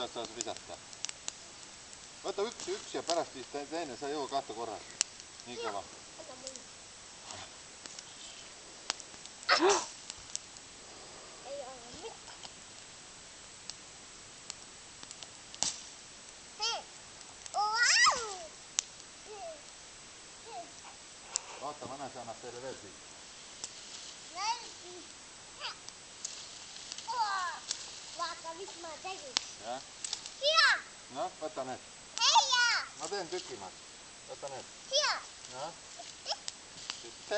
oled saanud visata. Võta üks ja pärast siis teine, sa ei jõua kahte korras. Nii kõva. Ei ole mitte. Vaata, mõne see annab teile veel siit. Vaata, mis ma tegin. Jah? Siia! Noh, võta need. Heia! Ma teen tükimad. Võta need. Siia! Jah? Sitte.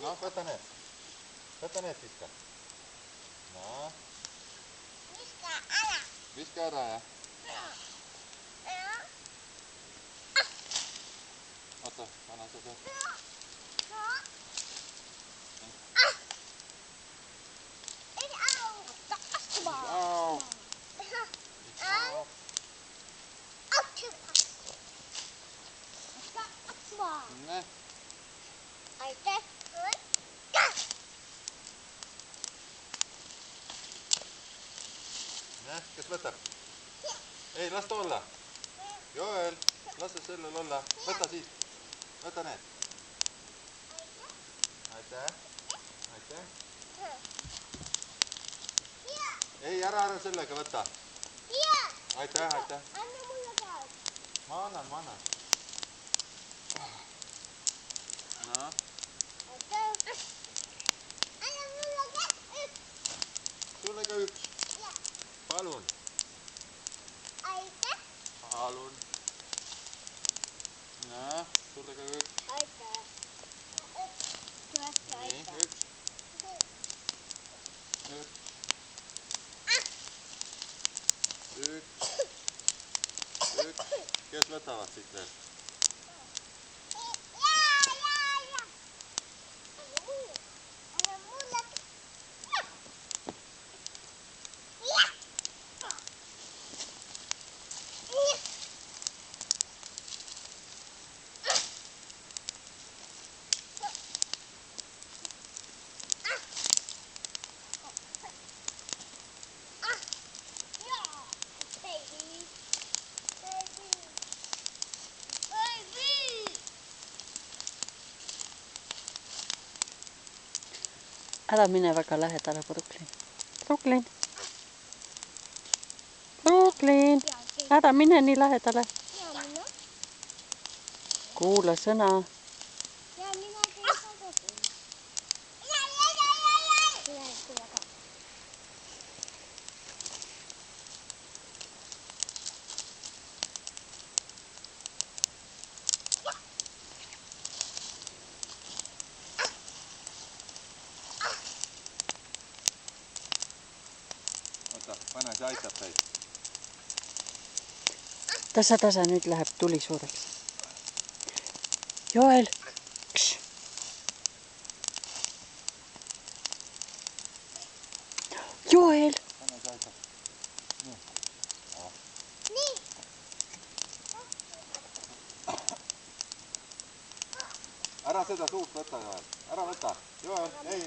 Noh, võta need. Võta need viska. Noh. Viska ära. Viska ära, jah? Oota, anna seda. Au. Ne. Aitäh. Näh, kes võtab? Ei, las ta olla. Joel, lase sellel olla. Võta siit. Võta need. Aitäh. Aitäh. Ei, ära sellega võta. Aitäh, aitäh. Anna mulle ka. Ma annan. No. Aitäh. Anna mulle ka üks. Sulle ka üks. Palun. Aitäh. Palun. No, sulle ka üks. Aitäh. Nii, üks. Üks. Kes võtavad siit veel? Ära mine väga lähedale, Brooklyn. Brooklyn, ära mine nii lähedale. Kuula sõna. Oota, pane, see aitab teid. Tasa nüüd läheb tuli suureks. Joel! Joel! Pane, see aitab. Nii. Ära seda suurt võta, Joel. Ära võta. Joel, ei.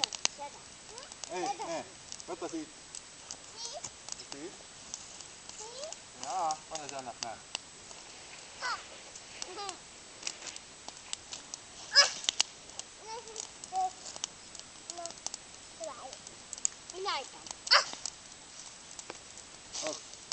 Ei, nee. Võta siit. Siit. Jaa, pane see annab, näe.